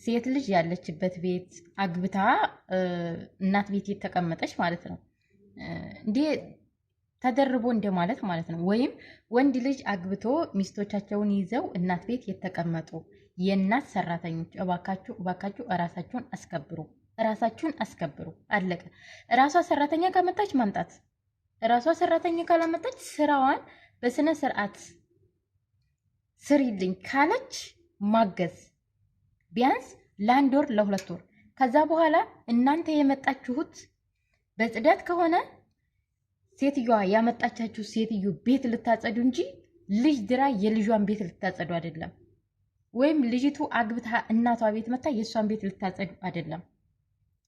ሴት ልጅ ያለችበት ቤት አግብታ እናት ቤት የተቀመጠች ማለት ነው እንዴ ተደርቦ እንደማለት ማለት ነው። ወይም ወንድ ልጅ አግብቶ ሚስቶቻቸውን ይዘው እናት ቤት የተቀመጡ የእናት ሰራተኞች እባካችሁ እባካችሁ እራሳችሁን አስከብሩ፣ እራሳችሁን አስከብሩ። አለቀ። እራሷ ሰራተኛ ካመጣች ማምጣት፣ እራሷ ሰራተኛ ካላመጣች ስራዋን በስነ ስርዓት ስሪልኝ ካለች ማገዝ ቢያንስ ለአንድ ወር ለሁለት ወር። ከዛ በኋላ እናንተ የመጣችሁት በጽዳት ከሆነ ሴትዮዋ ያመጣቻችሁ ሴትዮ ቤት ልታጸዱ እንጂ ልጅ ድራ የልጇን ቤት ልታጸዱ አይደለም። ወይም ልጅቱ አግብታ እናቷ ቤት መታ የእሷን ቤት ልታጸዱ አይደለም።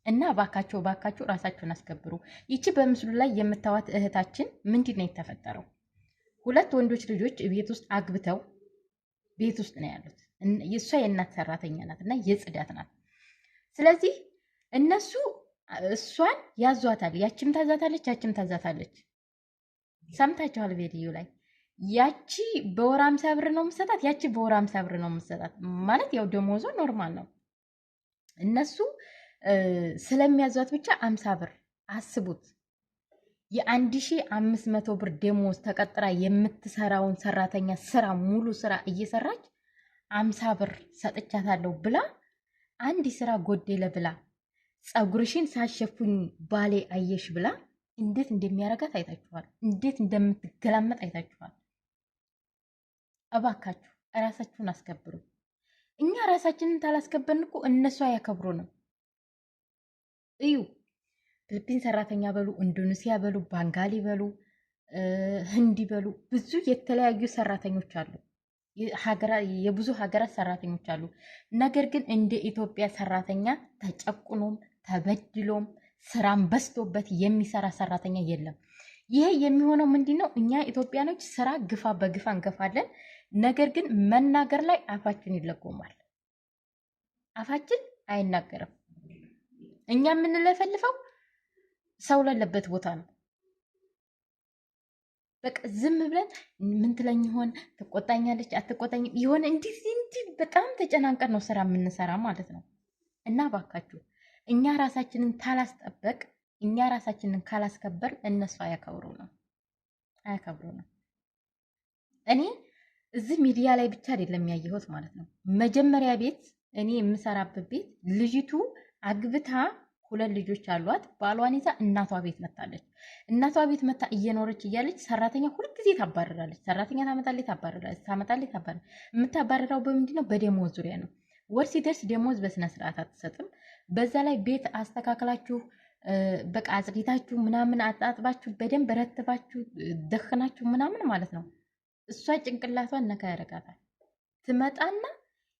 እና ባካችሁ ባካችሁ ራሳችሁን አስከብሩ። ይቺ በምስሉ ላይ የምታዋት እህታችን ምንድን ነው የተፈጠረው? ሁለት ወንዶች ልጆች ቤት ውስጥ አግብተው ቤት ውስጥ ነው ያሉት። የእሷ የእናት ሰራተኛ ናት እና የጽዳት ናት። ስለዚህ እነሱ እሷን ያዟታል። ያችም ታዛታለች፣ ያችም ታዛታለች። ሰምታችኋል ቪዲዮ ላይ። ያቺ በወር 50 ብር ነው የምትሰጣት፣ ያቺ በወር 50 ብር ነው የምትሰጣት። ማለት ያው ደሞዞ ኖርማል ነው። እነሱ ስለሚያዟት ብቻ 50 ብር አስቡት። የ1500 ብር ደሞዝ ተቀጥራ የምትሰራውን ሰራተኛ ስራ ሙሉ ስራ እየሰራች 50 ብር ሰጥቻታለሁ ብላ አንድ ስራ ጎደለ ብላ ፀጉርሽን ሳሸፉኝ ባሌ አየሽ ብላ እንዴት እንደሚያረጋት አይታችኋል። እንዴት እንደምትገላመጥ አይታችኋል። እባካችሁ ራሳችሁን አስከብሩ። እኛ ራሳችንን ታላስከበርን እኮ እነሱ አያከብሩንም። እዩ፣ ፊሊፒን ሰራተኛ በሉ፣ ኢንዶኔሲያ በሉ፣ ባንጋሊ በሉ፣ ህንዲ በሉ፣ ብዙ የተለያዩ ሰራተኞች አሉ። የብዙ ሀገራት ሰራተኞች አሉ። ነገር ግን እንደ ኢትዮጵያ ሰራተኛ ተጨቁኖም ተበድሎም ስራም በዝቶበት የሚሰራ ሰራተኛ የለም። ይሄ የሚሆነው ምንድነው? እኛ ኢትዮጵያኖች ስራ ግፋ በግፋ እንገፋለን። ነገር ግን መናገር ላይ አፋችን ይለጎማል። አፋችን አይናገርም። እኛ የምንለፈልፈው ሰው ላለበት ቦታ ነው። በቃ ዝም ብለን ምን ትለኝ ይሆን? ትቆጣኛለች አትቆጣኝም? ይሆን እንዲህ በጣም ተጨናንቀን ነው ስራ የምንሰራ ማለት ነው። እና ባካችሁ እኛ ራሳችንን ካላስጠበቅ፣ እኛ ራሳችንን ካላስከበር እነሱ አያከብሩ ነው። እኔ እዚህ ሚዲያ ላይ ብቻ አይደለም ያየሁት ማለት ነው። መጀመሪያ ቤት እኔ የምሰራበት ቤት ልጅቱ አግብታ 2 ልጆች አሏት። ባሏን ይዛ እናቷ ቤት መታለች። እናቷ ቤት መታ እየኖረች እያለች ሰራተኛ ሁልጊዜ ታባረራለች። ሰራተኛ ታመጣለች፣ ታባረራለች፣ ታመጣለች፣ ታባረራለች። የምታባረራው በምንድን ነው? በደሞዝ ዙሪያ ነው። ወር ሲደርስ ደሞዝ በስነ ስርዓት አትሰጥም። በዛ ላይ ቤት አስተካክላችሁ በቃ አጽድታችሁ ምናምን አጣጥባችሁ በደንብ ረትባችሁ ደህናችሁ ምናምን ማለት ነው። እሷ ጭንቅላቷን ነካ ያደርጋታል። ትመጣና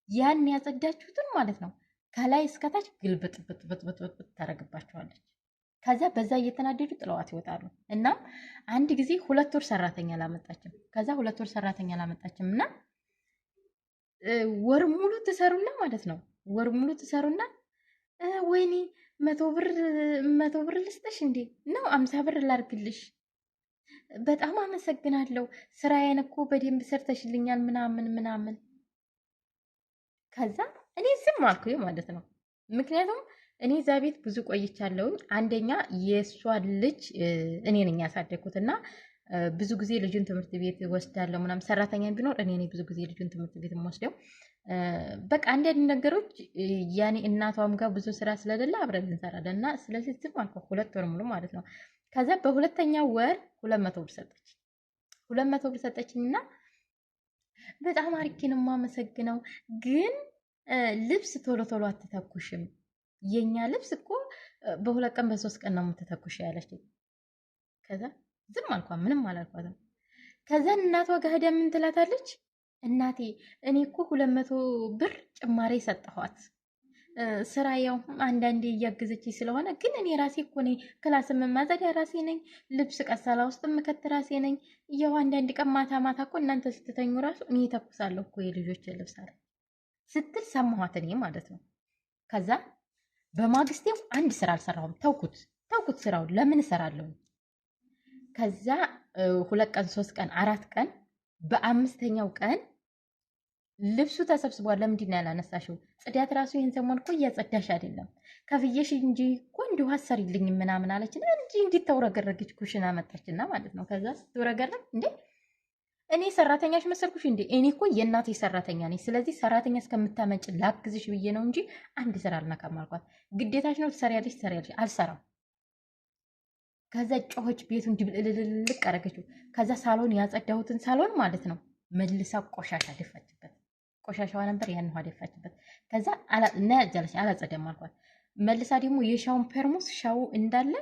ያን ያጸዳችሁትን ማለት ነው ከላይ እስከታች ግልብጥ ታረግባቸዋለች። ከዛ በዛ እየተናደዱ ጥለዋት ይወጣሉ። እና አንድ ጊዜ 2 ወር ሰራተኛ አላመጣችም። ከዛ 2 ወር ሰራተኛ አላመጣችም እና ወር ሙሉ ትሰሩና ማለት ነው። ወር ሙሉ ትሰሩና ወይኔ 100 ብር ልስጥሽ እንዴ ነው 50 ብር ላርግልሽ፣ በጣም አመሰግናለሁ፣ ስራዬን እኮ በደንብ ሰርተሽልኛል ምናምን። ከዛ እኔ ዝም አልኩኝ ማለት ነው። ምክንያቱም እኔ እዛ ቤት ብዙ ቆይቻለሁኝ። አንደኛ የእሷ ልጅ እኔ ነኝ ያሳደግኩትና ብዙ ጊዜ ልጁን ትምህርት ቤት ወስዳለሁ ምናምን። ሰራተኛ ቢኖር እኔ ነኝ ብዙ ጊዜ ልጁን ትምህርት ቤት ወስደው በቃ አንዳንድ ነገሮች ያኔ እናቷም ጋር ብዙ ስራ ስለሌለ አብረን እንሰራለን እና ስለዚህ ዝም አልኩ 2 ወር ሙሉ ማለት ነው። ከዛ በሁለተኛው ወር 200 ብር ሰጠች። 200 ብር ሰጠችኝና በጣም አርኪ ነው የማመሰግነው፣ ግን ልብስ ቶሎ ቶሎ አትተኩሽም። የኛ ልብስ እኮ በ2 ቀን በ3 ቀን ነው የምትተኩሽ ያለች። ከዛ ዝም አልኳት፣ ምንም አላልኳትም። ከዛ እናቷ ጋር ሄዳ ምን ትላታለች? እናቴ እኔ እኮ 200 ብር ጭማሬ ሰጠኋት፣ ስራ ያው አንዳንዴ እያገዘች ስለሆነ፣ ግን እኔ ራሴ እኮ ነኝ ክላስ የምማጸዳ ራሴ ነኝ፣ ልብስ ቀሳላ ውስጥ የምከት ራሴ ነኝ። ያው አንዳንድ ቀን ማታ ማታ እኮ እናንተ ስትተኙ ራሱ እኔ ተኩሳለሁ እኮ የልጆች ልብስ አለ ስትል ሰማኋት እኔ ማለት ነው። ከዛ በማግስቴው አንድ ስራ አልሰራሁም፣ ተውኩት ስራውን። ለምን እሰራለሁ? ከዛ 2 ቀን 3 ቀን 4 ቀን በ5ኛው ቀን ልብሱ ተሰብስቧል። ለምንድን ነው ያላነሳሽው? ጽዳት ራሱ ይህን ሰሞን እኮ እያጸዳሽ አይደለም። ከፍየሽ እንጂ እኮ እንዲሁ አሰሪልኝ ምናምን አለችና እንጂ እንዲተውረገረገች ኩሽና መጣችና ማለት ነው። ከዛ ስትውረገረግ እንዴ እኔ ሰራተኛሽ መሰልኩሽ እንዴ? እኔ እኮ የእናቴ ሰራተኛ ነኝ። ስለዚህ ሰራተኛ እስከምታመጭ ላግዝሽ ብዬ ነው እንጂ አንድ ስራ አልነካም አልኳት። ግዴታሽ ነው ትሰሪያለሽ፣ ትሰሪያለሽ። አልሰራም። ከዛ ጮኸች፣ ቤቱን ድብልልልቅ አደረገችው። ከዛ ሳሎን ያጸዳሁትን ሳሎን ማለት ነው መልሳ ቆሻሻ ደፋችበት። ቆሻሻዋ ነበር ያን ውሃ ደፋችበት። ከዛ እና ያጃለች አላጸዳም አልኳት። መልሳ ደግሞ የሻውን ፐርሙስ ሻው እንዳለ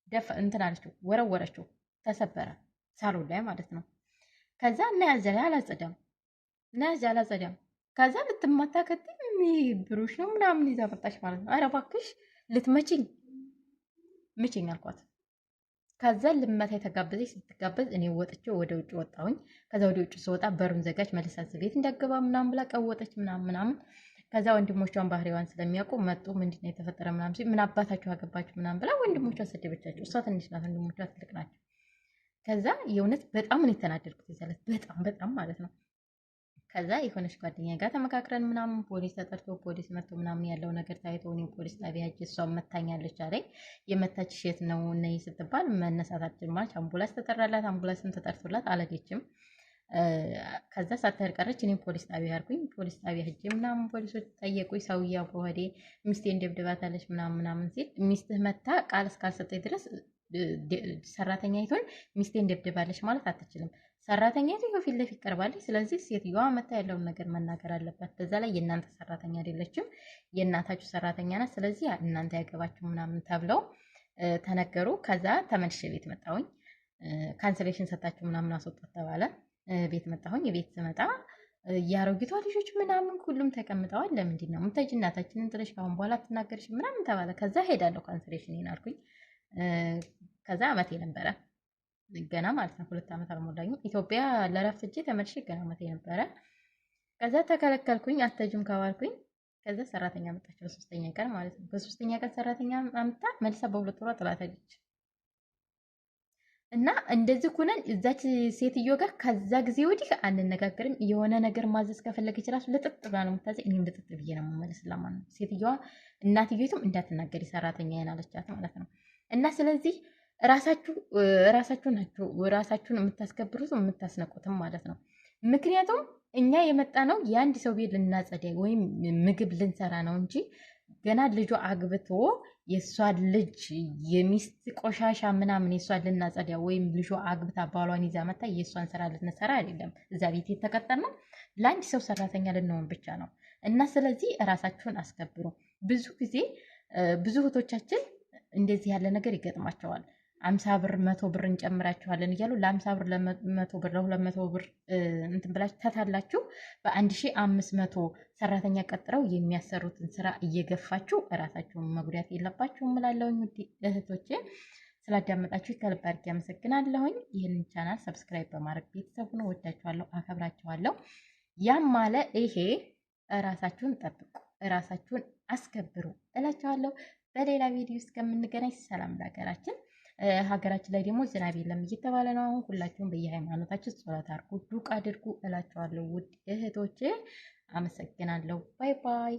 ደፋ እንትን አለችው፣ ወረወረችው፣ ተሰበረ ሳሎን ላይ ማለት ነው። ከዛ እና ያጃለ አላጸዳም እና ያጃለ አላጸዳም። ከዛ ልትማታ ከትም ብሩሽ ነው ምናምን ይዛ መጣች ማለት ነው። ኧረ እባክሽ ልትመችኝ ምችኝ አልኳት። ከዛ ልመታ የተጋበዘች ስትጋበዝ እኔ ወጥቼ ወደ ውጭ ወጣሁኝ። ከዛ ወደ ውጭ ስወጣ በሩን ዘጋች። መልሳ ቤት እንዳገባ ምናምን ብላ ቀወጠች ምናምን። ከዛ ወንድሞቿን ባህሪዋን ስለሚያውቁ መጡ። ምንድነው የተፈጠረ ምናምን ሲል ምን አባታችሁ አገባችሁ ምናምን ብላ ወንድሞቿን ሰደበቻቸው። እሷ ትንሽ ናት፣ ወንድሞቿ ትልቅ ናቸው። ከዛ የእውነት በጣም ነው የተናደድኩት ይዛለት በጣም ማለት ነው። ከዛ የሆነች ጓደኛ ጋር ተመካክረን ምናምን ፖሊስ ተጠርቶ ፖሊስ መጥቶ ምናምን ያለው ነገር ታይቶ እኔ ፖሊስ ጣቢያ ሄጄ እሷን መታኛለች አለኝ። የመታች ሼት ነው ነይ ስትባል መነሳታችን ማለች አምቡላንስ ተጠራላት። አምቡላንስም ተጠርቶላት አለጌችም። ከዛ ሳትሄድ ቀረች። እኔም ፖሊስ ጣቢያ ያርኩኝ። ፖሊስ ጣቢያ ሄጄ ምናምን ፖሊሶች ጠየቁኝ። ሰውዬው በሆዴ ሚስቴን ደብድባታለች ምናምን ሲል ሚስትህ መታ ቃል እስካልሰጠኝ ድረስ ሰራተኛ ይቶን ሚስቴን ደብድባለች ማለት አትችልም። ሰራተኛ ይቶ ፊት ለፊት ቀርባለች። ስለዚህ ሴትዮዋ መታ ያለውን ነገር መናገር አለባት። በዛ ላይ የእናንተ ሰራተኛ አይደለችም፣ የእናታችሁ ሰራተኛ ናት። ስለዚህ እናንተ ያገባችሁ ምናምን ተብለው ተነገሩ። ከዛ ተመልሼ ቤት መጣሁኝ። ካንስሌሽን ሰጣችሁ ምናምን አስወጣት ተባለ። ቤት መጣሁኝ። ቤት ስመጣ የአሮጊቷ ልጆች ምናምን ሁሉም ተቀምጠዋል። ለምንድን ነው ምታጅ እናታችንን ጥለሽ ካሁን በኋላ ትናገርሽ ምናምን ተባለ። ከዛ ሄዳለሁ ካንስሌሽን አልኩኝ። ከዛ አመቴ ነበረ ገና ማለት ነው። 2 ዓመት አልሞላኝም። ኢትዮጵያ ለረፍት እጄ ተመልሼ ገና አመቴ ነበረ። ከዛ ተከለከልኩኝ። አተጅም ከባልኩኝ። ከዛ ሰራተኛ መጣች በ3ኛ ቀን ማለት ነው። በ3ኛ ቀን ሰራተኛ አምጣ መልሳ በ2 ወሯ ጥላታለች። እና እንደዚህ ኩነን እዛች ሴትዮ ጋር ከዛ ጊዜ ወዲህ አንነጋገርም። የሆነ ነገር ማዘዝ ከፈለገች ራሱ ልጥጥ ብላ ነው የምታዘኝ። እኔም ልጥጥ ብዬ ነው የምመለስላት ማለት ነው። ሴትዮዋ እናትየቱም እንዳትናገሪ ሰራተኛ ያናለቻት ማለት ነው። እና ስለዚህ ራሳችሁ ናችሁ ራሳችሁን የምታስከብሩት የምታስነቁትም ማለት ነው። ምክንያቱም እኛ የመጣ ነው የአንድ ሰው ቤት ልናጸዳ ወይም ምግብ ልንሰራ ነው እንጂ ገና ልጇ አግብቶ የእሷን ልጅ የሚስት ቆሻሻ ምናምን የእሷን ልናጸዳ ወይም ልጇ አግብታ ባሏን ይዛ መታ የእሷን ስራ ልንሰራ አይደለም። እዛ ቤት የተቀጠርነው ለአንድ ሰው ሰራተኛ ልንሆን ብቻ ነው። እና ስለዚህ ራሳችሁን አስከብሩ። ብዙ ጊዜ ብዙ እህቶቻችን እንደዚህ ያለ ነገር ይገጥማቸዋል። 50 ብር 100 ብር እንጨምራችኋለን እያሉ ለ50 ብር ለ100 ብር ለ200 ብር እንትን ብላችሁ ታታላችሁ። በ1500 ሰራተኛ ቀጥረው የሚያሰሩትን ስራ እየገፋችሁ እራሳችሁን መጉዳት የለባችሁም እላለሁኝ። ውድ እህቶቼ ስላዳመጣችሁ ከልብ አድርጌ አመሰግናለሁኝ። ይህንን ቻናል ሰብስክራይብ በማድረግ ቤተሰብ ነው። ወዳችኋለሁ፣ አከብራችኋለሁ። ያም ማለ ይሄ እራሳችሁን ጠብቁ፣ እራሳችሁን አስከብሩ እላችኋለሁ። በሌላ ቪዲዮ ውስጥ ከምንገናኝ ሰላም ለሀገራችን። ሀገራችን ላይ ደግሞ ዝናብ የለም እየተባለ ነው። አሁን ሁላችሁም በየሃይማኖታችሁ ጸሎት አድርጉ፣ ዱቅ አድርጉ እላችኋለሁ። ውድ እህቶቼ አመሰግናለሁ። ባይ ባይ።